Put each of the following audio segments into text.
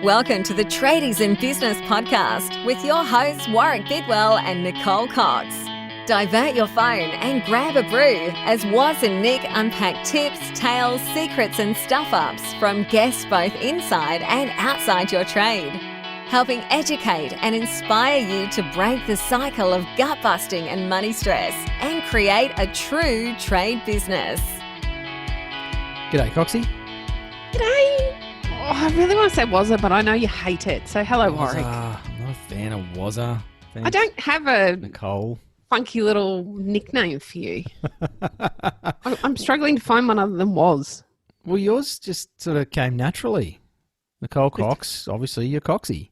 Welcome to the Tradies in Business podcast with your hosts Warwick Bidwell and Nicole Cox. Divert your phone and grab a brew as Waz and Nic unpack tips, tales, secrets and stuff-ups from guests both inside and outside your trade, helping educate and inspire you to break the cycle of gut-busting and money stress and create a true trade business. G'day, Coxie. G'day. Oh, I really want to say Wazza, but I know you hate it. So hello, Warwick. I'm not a fan of Wazza. Thanks, I don't have a Nicole. funky little nickname for you. I'm struggling to find one other than Waz. Well, yours just sort of came naturally. Nicole Cox, obviously you're Coxie.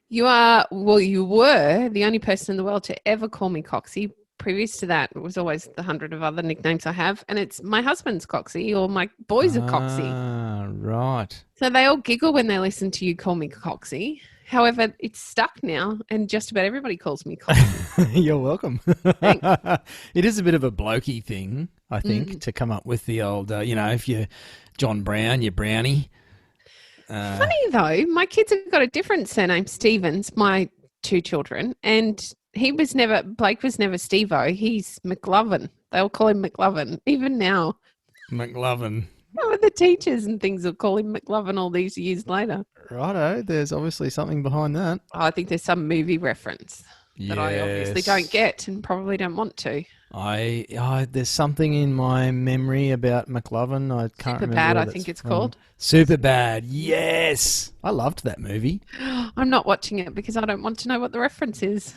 You were the only person in the world to ever call me Coxie. Previous to that, it was always the 100 of other nicknames I have. And it's my husband's Coxie or my boys are Coxie. Ah, right. So they all giggle when they listen to you call me Coxie. However, it's stuck now and just about everybody calls me Coxie. You're welcome. Thanks. It is a bit of a blokey thing, I think, to come up with the old, if you're John Brown, you're Brownie. Funny though, my kids have got a different surname, Stevens, my two children, and Blake was never Steve-O, he's McLovin. They all call him McLovin, even now. McLovin. Some of the teachers and things will call him McLovin all these years later. Righto, there's obviously something behind that. Oh, I think there's some movie reference that I obviously don't get and probably don't want to. There's something in my memory about McLovin. I can't remember. Superbad, I think it's called. Superbad, yes. I loved that movie. I'm not watching it because I don't want to know what the reference is.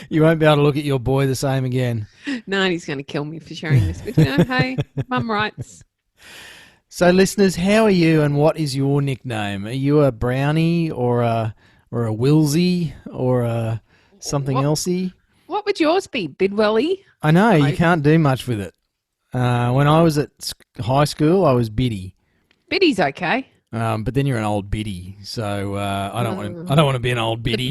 You won't be able to look at your boy the same again. No, and he's going to kill me for sharing this with you. Hey, mum writes. So, listeners, how are you and what is your nickname? Are you a Brownie or a Wilsey or a something elsey? What would yours be? Bidwelly? I know, you can't do much with it. When I was at high school, I was Biddy. Biddy's okay. But then you're an old biddy, so I don't want to be an old biddy.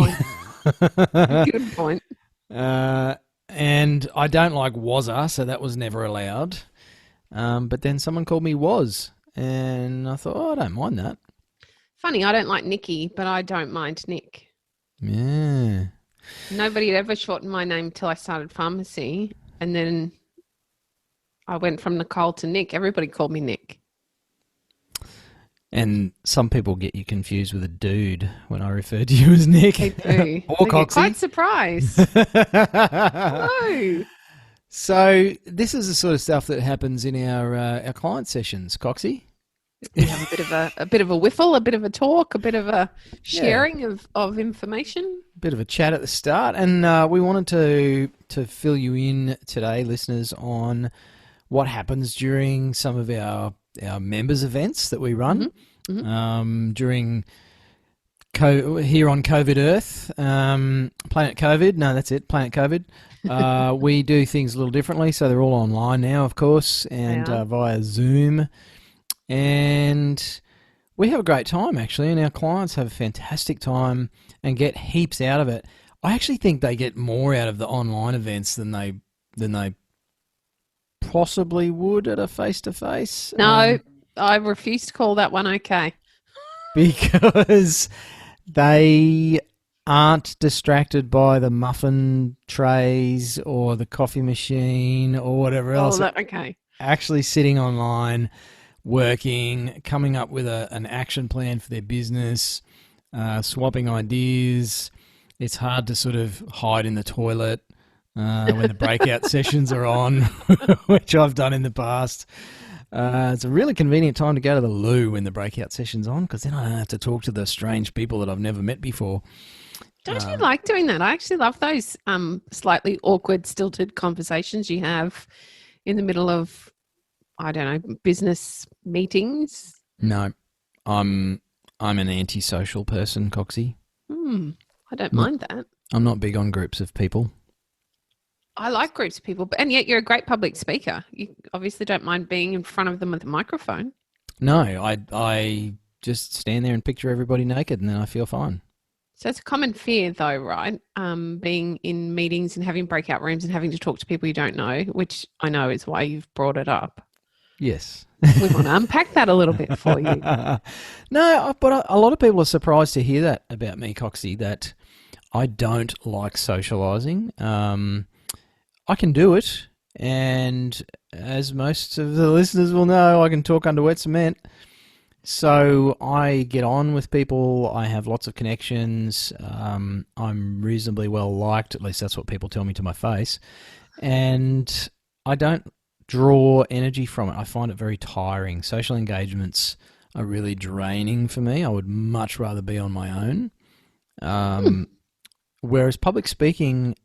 Good point. And I don't like Wazza, so that was never allowed. But then someone called me Waz, and I thought, I don't mind that. Funny, I don't like Nicky, but I don't mind Nick. Yeah. Nobody had ever shortened my name till I started pharmacy, and then I went from Nicole to Nick. Everybody called me Nick. And some people get you confused with a dude when I refer to you as Nick. They do. Or Coxie. Quite surprised. Hello. So this is the sort of stuff that happens in our client sessions, Coxie. We have a bit of a whiffle, a bit of a talk, a bit of a sharing of information. A bit of a chat at the start, and we wanted to fill you in today, listeners, on what happens during some of our members events that we run during here on COVID Earth, Planet COVID. No, that's it, Planet COVID. We do things a little differently, so they're all online now, of course, and via Zoom. And we have a great time, actually, and our clients have a fantastic time and get heaps out of it. I actually think they get more out of the online events than they possibly would at a face-to-face. No, I refuse to call that one okay. Because they aren't distracted by the muffin trays or the coffee machine or whatever else. Okay. Actually sitting online, working, coming up with an action plan for their business, swapping ideas. It's hard to sort of hide in the toilet when the breakout sessions are on, which I've done in the past. It's a really convenient time to go to the loo when the breakout session's on, because then I don't have to talk to the strange people that I've never met before. Don't you like doing that? I actually love those slightly awkward, stilted conversations you have in the middle of, I don't know, business meetings. No, I'm an antisocial person, Coxie. I don't mind that. I'm not big on groups of people. I like groups of people, and yet you're a great public speaker. You obviously don't mind being in front of them with a microphone. No, I just stand there and picture everybody naked, and then I feel fine. So it's a common fear, though, right? Being in meetings and having breakout rooms and having to talk to people you don't know, which I know is why you've brought it up. Yes. We want to unpack that a little bit for you. No, but a lot of people are surprised to hear that about me, Coxie, that I don't like socialising. I can do it, and as most of the listeners will know, I can talk under wet cement. So I get on with people. I have lots of connections. I'm reasonably well liked. At least that's what people tell me to my face. And I don't draw energy from it. I find it very tiring. Social engagements are really draining for me. I would much rather be on my own. Whereas public speaking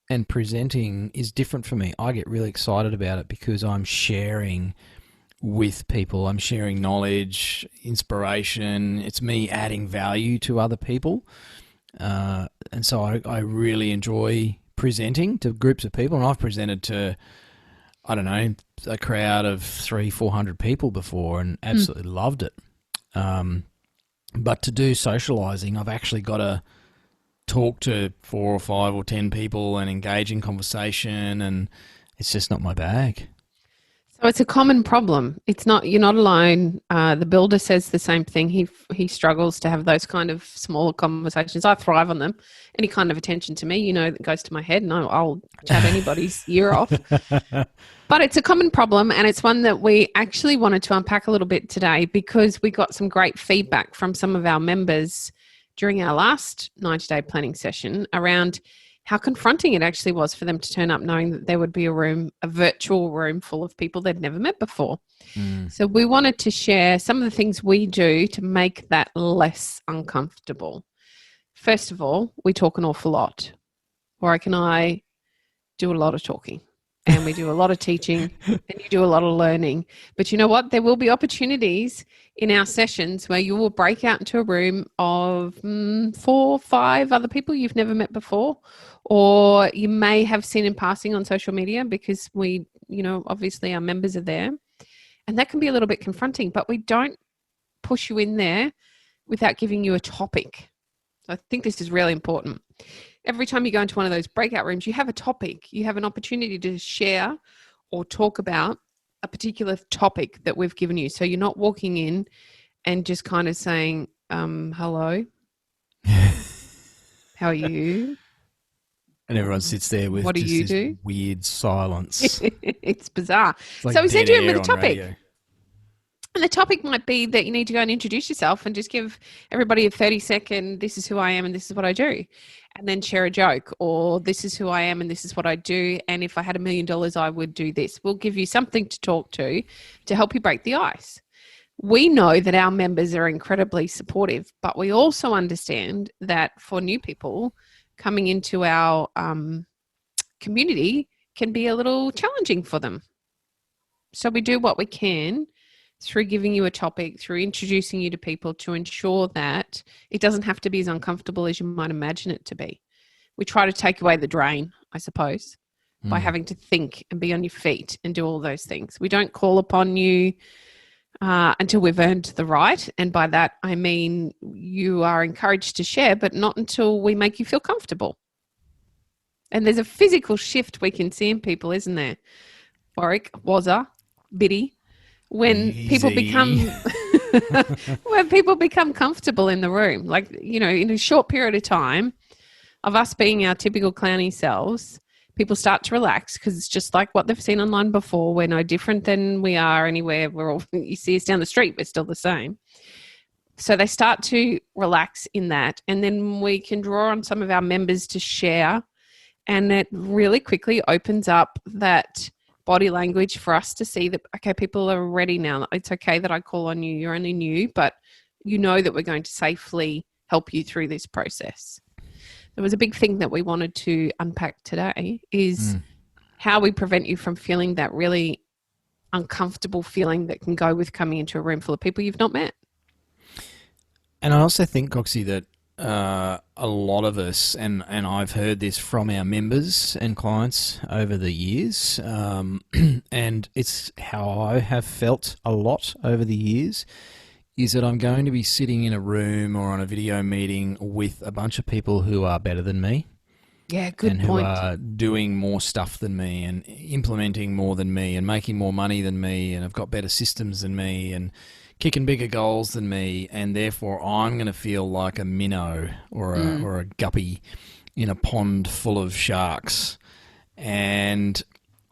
and presenting is different for me. I get really excited about it because I'm sharing with people. I'm sharing knowledge, inspiration. It's me adding value to other people. And so I really enjoy presenting to groups of people. And I've presented to, I don't know, a crowd of 300-400 people before and absolutely loved it. But to do socialising, I've actually got to talk to 4 or 5 or 10 people and engage in conversation, and it's just not my bag. So it's a common problem. It's not, you're not alone. The builder says the same thing. He struggles to have those kind of smaller conversations. I thrive on them. Any kind of attention to me, that goes to my head, and I'll chat anybody's ear off. But it's a common problem, and it's one that we actually wanted to unpack a little bit today because we got some great feedback from some of our members during our last 90-day planning session around how confronting it actually was for them to turn up knowing that there would be a virtual room full of people they'd never met before. So we wanted to share some of the things we do to make that less uncomfortable. First of all, we talk an awful lot. Warwick and I do a lot of talking. And we do a lot of teaching, and you do a lot of learning. But you know what? There will be opportunities in our sessions where you will break out into a room of 4 or 5 other people you've never met before, or you may have seen in passing on social media because we, obviously our members are there. And that can be a little bit confronting, but we don't push you in there without giving you a topic. So I think this is really important. Every time you go into one of those breakout rooms, you have a topic. You have an opportunity to share or talk about a particular topic that we've given you. So you're not walking in and just kind of saying, hello, how are you? And everyone sits there with what do just you this do? Weird silence. It's bizarre. It's like So we send dead you in with air a on topic. radio. And the topic might be that you need to go and introduce yourself and just give everybody a 30-second, this is who I am and this is what I do. And then share a joke, or this is who I am and this is what I do. And if I had $1 million, I would do this. We'll give you something to talk to help you break the ice. We know that our members are incredibly supportive, but we also understand that for new people coming into our community can be a little challenging for them. So we do what we can through giving you a topic, through introducing you to people to ensure that it doesn't have to be as uncomfortable as you might imagine it to be. We try to take away the drain, I suppose, by having to think and be on your feet and do all those things. We don't call upon you until we've earned the right. And by that, I mean you are encouraged to share, but not until we make you feel comfortable. And there's a physical shift we can see in people, isn't there? Warwick, Wazza, Biddy. When people become comfortable in the room, like, in a short period of time of us being our typical clowny selves, people start to relax because it's just like what they've seen online before. We're no different than we are anywhere. You see us down the street, we're still the same. So they start to relax in that. And then we can draw on some of our members to share. And it really quickly opens up that body language for us to see that, okay, people are ready now. It's okay that I call on you. You're only new, but you know that we're going to safely help you through this process. There was a big thing that we wanted to unpack today is how we prevent you from feeling that really uncomfortable feeling that can go with coming into a room full of people you've not met. And I also think, Coxie, that a lot of us, and I've heard this from our members and clients over the years, and it's how I have felt a lot over the years, is that I'm going to be sitting in a room or on a video meeting with a bunch of people who are better than me, Yeah, good and point. who are doing more stuff than me and implementing more than me and making more money than me and have got better systems than me and kicking bigger goals than me, and therefore I'm going to feel like a minnow or a guppy in a pond full of sharks. And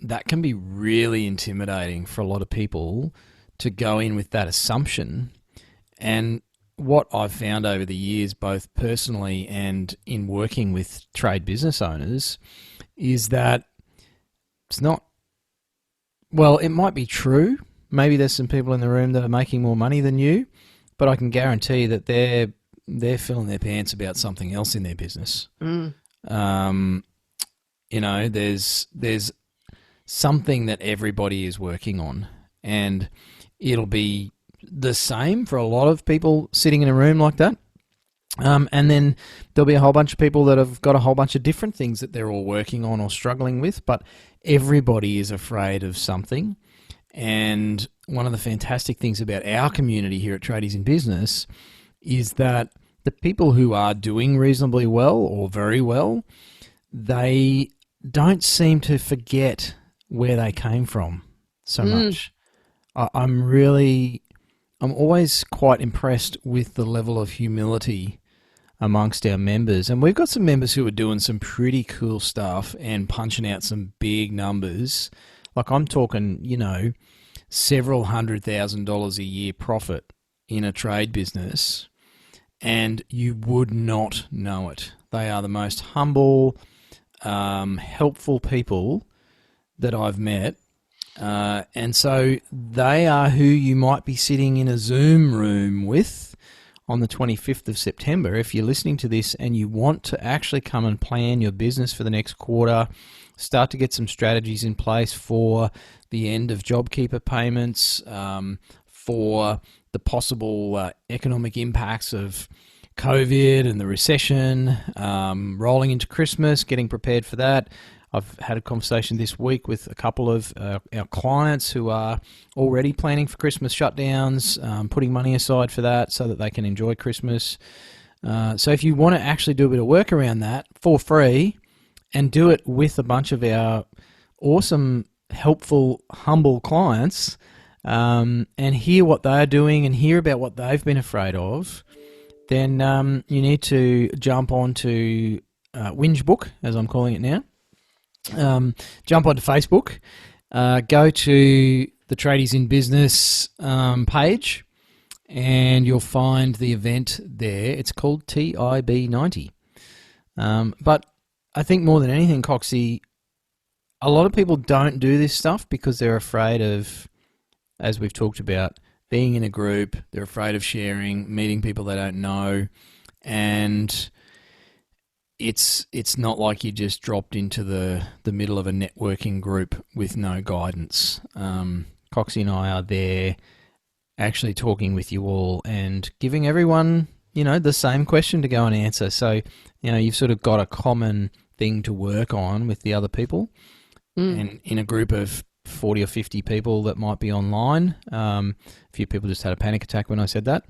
that can be really intimidating for a lot of people to go in with that assumption. And what I've found over the years, both personally and in working with trade business owners, is that it's not, well, it might be true. Maybe there's some people in the room that are making more money than you, but I can guarantee that they're filling their pants about something else in their business. There's something that everybody is working on, and it'll be the same for a lot of people sitting in a room like that. And then there'll be a whole bunch of people that have got a whole bunch of different things that they're all working on or struggling with, but everybody is afraid of something. And one of the fantastic things about our community here at Tradies in Business is that the people who are doing reasonably well or very well, they don't seem to forget where they came from so much. I'm always quite impressed with the level of humility amongst our members. And we've got some members who are doing some pretty cool stuff and punching out some big numbers. Like I'm talking, several $100,000 a year profit in a trade business, and you would not know it. They are the most humble, helpful people that I've met. And so they are who you might be sitting in a Zoom room with on the 25th of September. If you're listening to this and you want to actually come and plan your business for the next quarter, start to get some strategies in place for the end of JobKeeper payments, for the possible economic impacts of COVID and the recession, rolling into Christmas, getting prepared for that. I've had a conversation this week with a couple of our clients who are already planning for Christmas shutdowns, putting money aside for that so that they can enjoy Christmas. So if you want to actually do a bit of work around that for free and do it with a bunch of our awesome, helpful, humble clients, and hear what they're doing and hear about what they've been afraid of, then you need to jump onto Whinge Book, as I'm calling it now. Jump onto Facebook, go to the Tradies in Business page, and you'll find the event there. It's called TIB90. But I think more than anything, Coxie, a lot of people don't do this stuff because they're afraid of, as we've talked about, being in a group. They're afraid of sharing, meeting people they don't know, and it's not like you just dropped into the middle of a networking group with no guidance. Coxie and I are there actually talking with you all and giving everyone, the same question to go and answer. So, you've sort of got a common thing to work on with the other people. And in a group of 40 or 50 people that might be online, a few people just had a panic attack when I said that.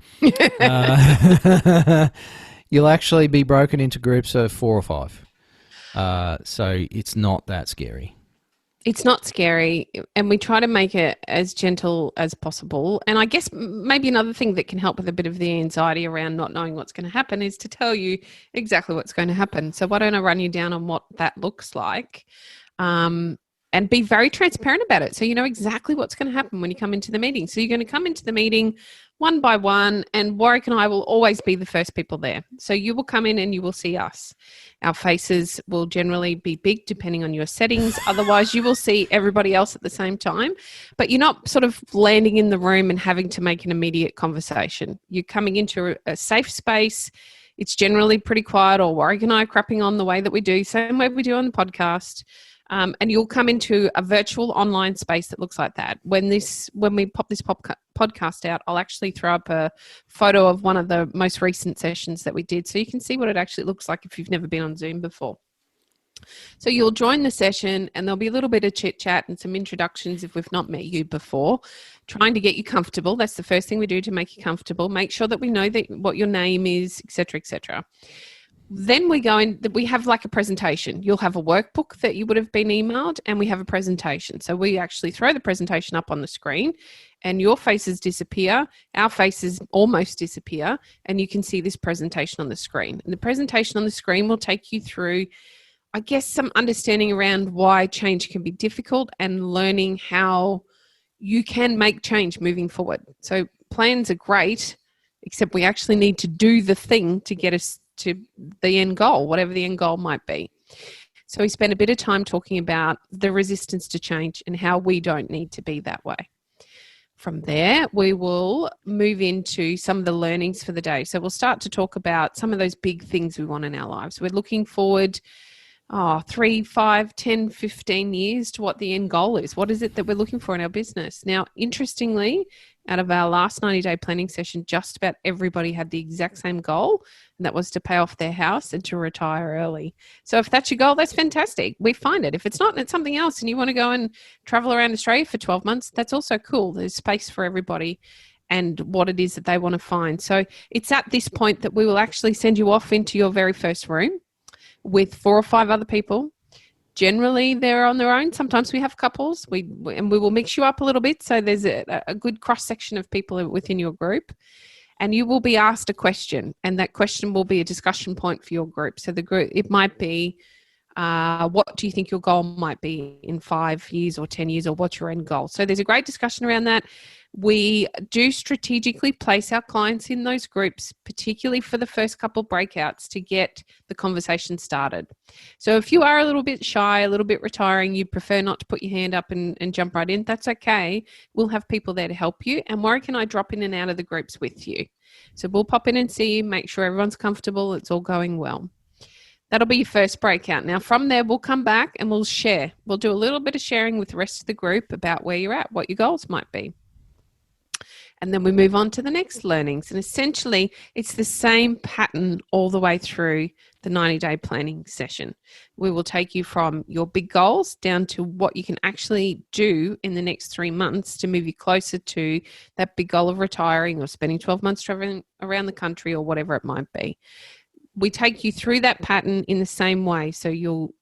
You'll actually be broken into groups of 4 or 5. So it's not that scary. It's not scary, and we try to make it as gentle as possible. And I guess maybe another thing that can help with a bit of the anxiety around not knowing what's going to happen is to tell you exactly what's going to happen. So why don't I run you down on what that looks like? And be very transparent about it. So you know exactly what's going to happen when you come into the meeting. So you're going to come into the meeting one by one, and Warwick and I will always be the first people there. So you will come in and you will see us. Our faces will generally be big depending on your settings. Otherwise, you will see everybody else at the same time. But you're not sort of landing in the room and having to make an immediate conversation. You're coming into a safe space. It's generally pretty quiet, or Warwick and I are crapping on the way that we do, same way we do on the podcast. And you'll come into a virtual online space that looks like that. When we pop this podcast out, I'll actually throw up a photo of one of the most recent sessions that we did, so you can see what it actually looks like if you've never been on Zoom before. So you'll join the session, and there'll be a little bit of chit chat and some introductions if we've not met you before, trying to get you comfortable. That's the first thing we do to make you comfortable. Make sure that we know that what your name is, etc., etc. Then we go in, we have like a presentation. You'll have a workbook that you would have been emailed, and we have a presentation. So we actually throw the presentation up on the screen, and your faces disappear, our faces almost disappear, and you can see this presentation on the screen. And the presentation on the screen will take you through, I guess, some understanding around why change can be difficult and learning how you can make change moving forward. So plans are great, except we actually need to do the thing to get us to the end goal, whatever the end goal might be. So we spend a bit of time talking about the resistance to change and how we don't need to be that way. From there, we will move into some of the learnings for the day. So we'll start to talk about some of those big things we want in our lives. We're looking forward 3, 5, 10, 15 years to what the end goal is. What is it that we're looking for in our business? Now, interestingly, out of our last 90-day planning session, just about everybody had the exact same goal, and that was to pay off their house and to retire early. So if that's your goal, that's fantastic. We find it. If it's not, and it's something else, and you want to go and travel around Australia for 12 months, that's also cool. There's space for everybody and what it is that they want to find. So it's at this point that we will actually send you off into your very first room with 4 or 5 other people. Generally, they're on their own. Sometimes we have couples. We will mix you up a little bit, so there's a good cross-section of people within your group. And you will be asked a question, and that question will be a discussion point for your group. So the group, it might be, what do you think your goal might be in 5 years or 10 years, or what's your end goal? So there's a great discussion around that. We do strategically place our clients in those groups, particularly for the first couple breakouts, to get the conversation started. So if you are a little bit shy, a little bit retiring, you prefer not to put your hand up and jump right in, that's okay. We'll have people there to help you. And Warwick and I drop in and out of the groups with you. So we'll pop in and see you, make sure everyone's comfortable, it's all going well. That'll be your first breakout. Now, from there, we'll come back and we'll share. We'll do a little bit of sharing with the rest of the group about where you're at, what your goals might be. And then we move on to the next learnings. And essentially, it's the same pattern all the way through the 90-day planning session. We will take you from your big goals down to what you can actually do in the next 3 months to move you closer to that big goal of retiring or spending 12 months traveling around the country or whatever it might be. We take you through that pattern in the same way. So you'll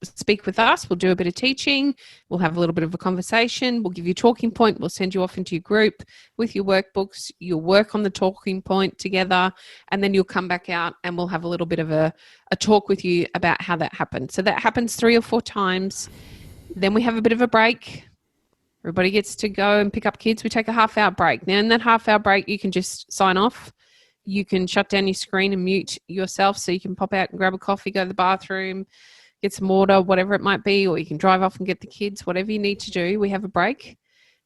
speak with us, we'll do a bit of teaching, we'll have a little bit of a conversation, we'll give you a talking point, we'll send you off into your group with your workbooks, you'll work on the talking point together, and then you'll come back out and we'll have a little bit of a talk with you about how that happened. So that happens 3 or 4 times. Then we have a bit of a break. Everybody gets to go and pick up kids. We take a half-hour break. Now in that half-hour break, you can just sign off. You can shut down your screen and mute yourself, so you can pop out and grab a coffee, go to the bathroom, get some water, whatever it might be, or you can drive off and get the kids, whatever you need to do. We have a break.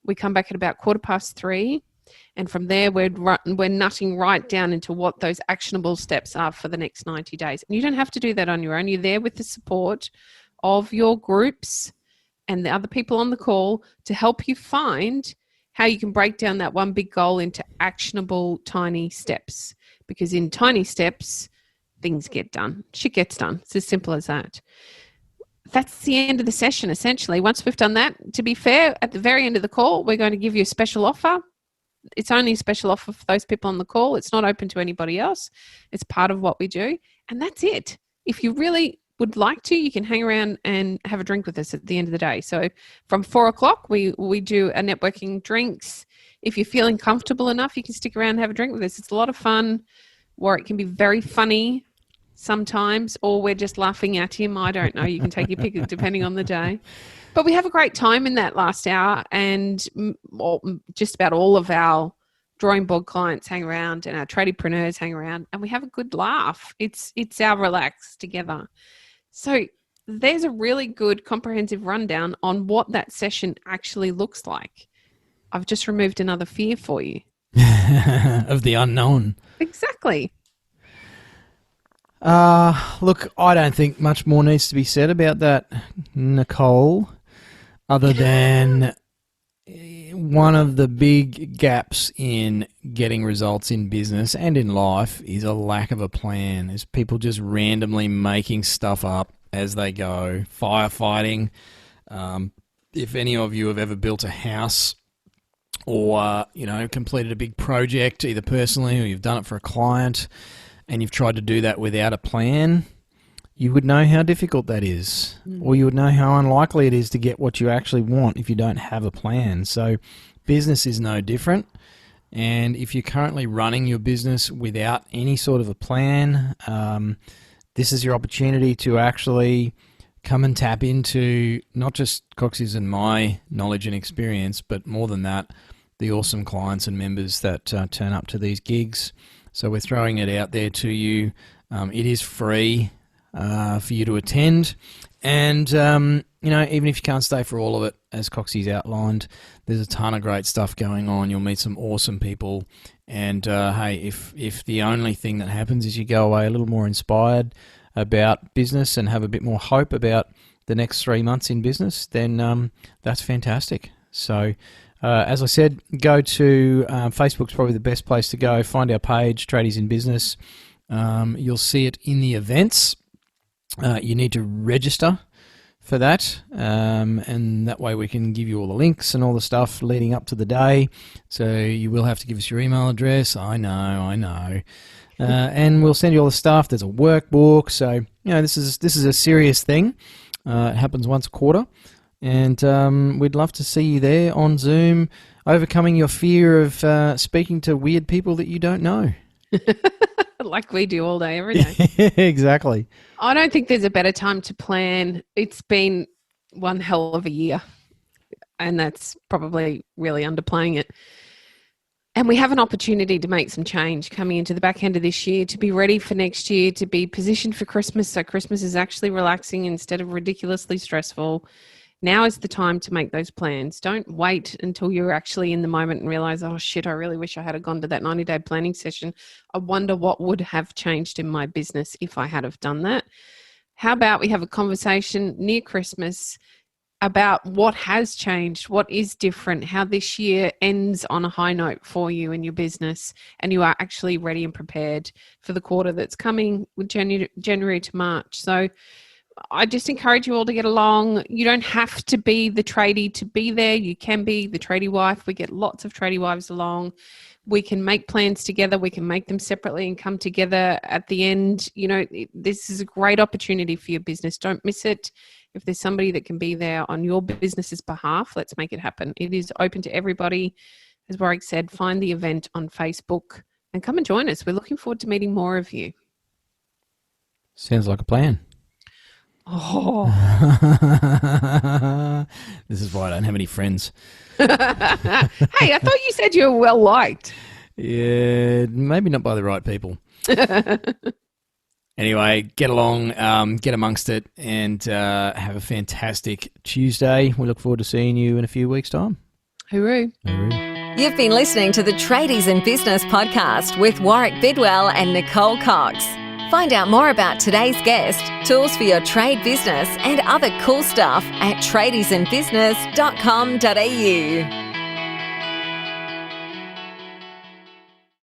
We come back at about 3:15, and from there we're nutting right down into what those actionable steps are for the next 90 days. And you don't have to do that on your own. You're there with the support of your groups and the other people on the call to help you find how you can break down that one big goal into actionable tiny steps. Because in tiny steps, things get done. Shit gets done. It's as simple as that. That's the end of the session, essentially. Once we've done that, to be fair, at the very end of the call, we're going to give you a special offer. It's only a special offer for those people on the call. It's not open to anybody else. It's part of what we do. And that's it. If you really would like to, you can hang around and have a drink with us at the end of the day. So from 4:00, we do a networking drinks. If you're feeling comfortable enough, you can stick around and have a drink with us. It's a lot of fun, or it can be very funny sometimes, or we're just laughing at him. I don't know. You can take your pick depending on the day. But we have a great time in that last hour, and just about all of our drawing board clients hang around and our tradiepreneurs hang around, and we have a good laugh. It's our relax together. So there's a really good comprehensive rundown on what that session actually looks like. I've just removed another fear for you. Of the unknown. Exactly. Look, I don't think much more needs to be said about that, Nicole, other than one of the big gaps in getting results in business and in life is a lack of a plan. Is people just randomly making stuff up as they go. Firefighting. If any of you have ever built a house or, completed a big project, either personally or you've done it for a client, and you've tried to do that without a plan, you would know how difficult that is, or you would know how unlikely it is to get what you actually want if you don't have a plan. So business is no different. And if you're currently running your business without any sort of a plan, this is your opportunity to actually come and tap into not just Coxie's and my knowledge and experience, but more than that, the awesome clients and members that turn up to these gigs. So we're throwing it out there to you. It is free for you to attend. And, even if you can't stay for all of it, as Coxie's outlined, there's a ton of great stuff going on. You'll meet some awesome people. And, hey, if the only thing that happens is you go away a little more inspired about business and have a bit more hope about the next 3 months in business, then that's fantastic. So, as I said, go to Facebook's probably the best place to go. Find our page, Tradies in Business. You'll see it in the events. You need to register for that, and that way we can give you all the links and all the stuff leading up to the day. So you will have to give us your email address. I know. And we'll send you all the stuff. There's a workbook. So, this is a serious thing. It happens once a quarter. And we'd love to see you there on Zoom, overcoming your fear of speaking to weird people that you don't know. Like we do all day, every day. Exactly. I don't think there's a better time to plan. It's been one hell of a year, and that's probably really underplaying it. And we have an opportunity to make some change coming into the back end of this year, to be ready for next year, to be positioned for Christmas, so Christmas is actually relaxing instead of ridiculously stressful. Now is the time to make those plans. Don't wait until you're actually in the moment and realize, oh shit, I really wish I had gone to that 90-day planning session. I wonder what would have changed in my business if I had have done that. How about we have a conversation near Christmas about what has changed, what is different, how this year ends on a high note for you and your business, and you are actually ready and prepared for the quarter that's coming with January to March. So I just encourage you all to get along. You don't have to be the tradie to be there. You can be the tradie wife. We get lots of tradie wives along. We can make plans together. We can make them separately and come together at the end. This is a great opportunity for your business. Don't miss it. If there's somebody that can be there on your business's behalf, let's make it happen. It is open to everybody. As Warwick said, find the event on Facebook and come and join us. We're looking forward to meeting more of you. Sounds like a plan. Oh. This is why I don't have any friends. Hey, I thought you said you were well liked. Yeah, maybe not by the right people. Anyway, get along, get amongst it, and have a fantastic Tuesday. We look forward to seeing you in a few weeks' time. Hooroo. Hooroo. You've been listening to the Tradies in Business podcast with Warwick Bidwell and Nicole Cox. Find out more about today's guest, tools for your trade business, and other cool stuff at tradiesinbusiness.com.au.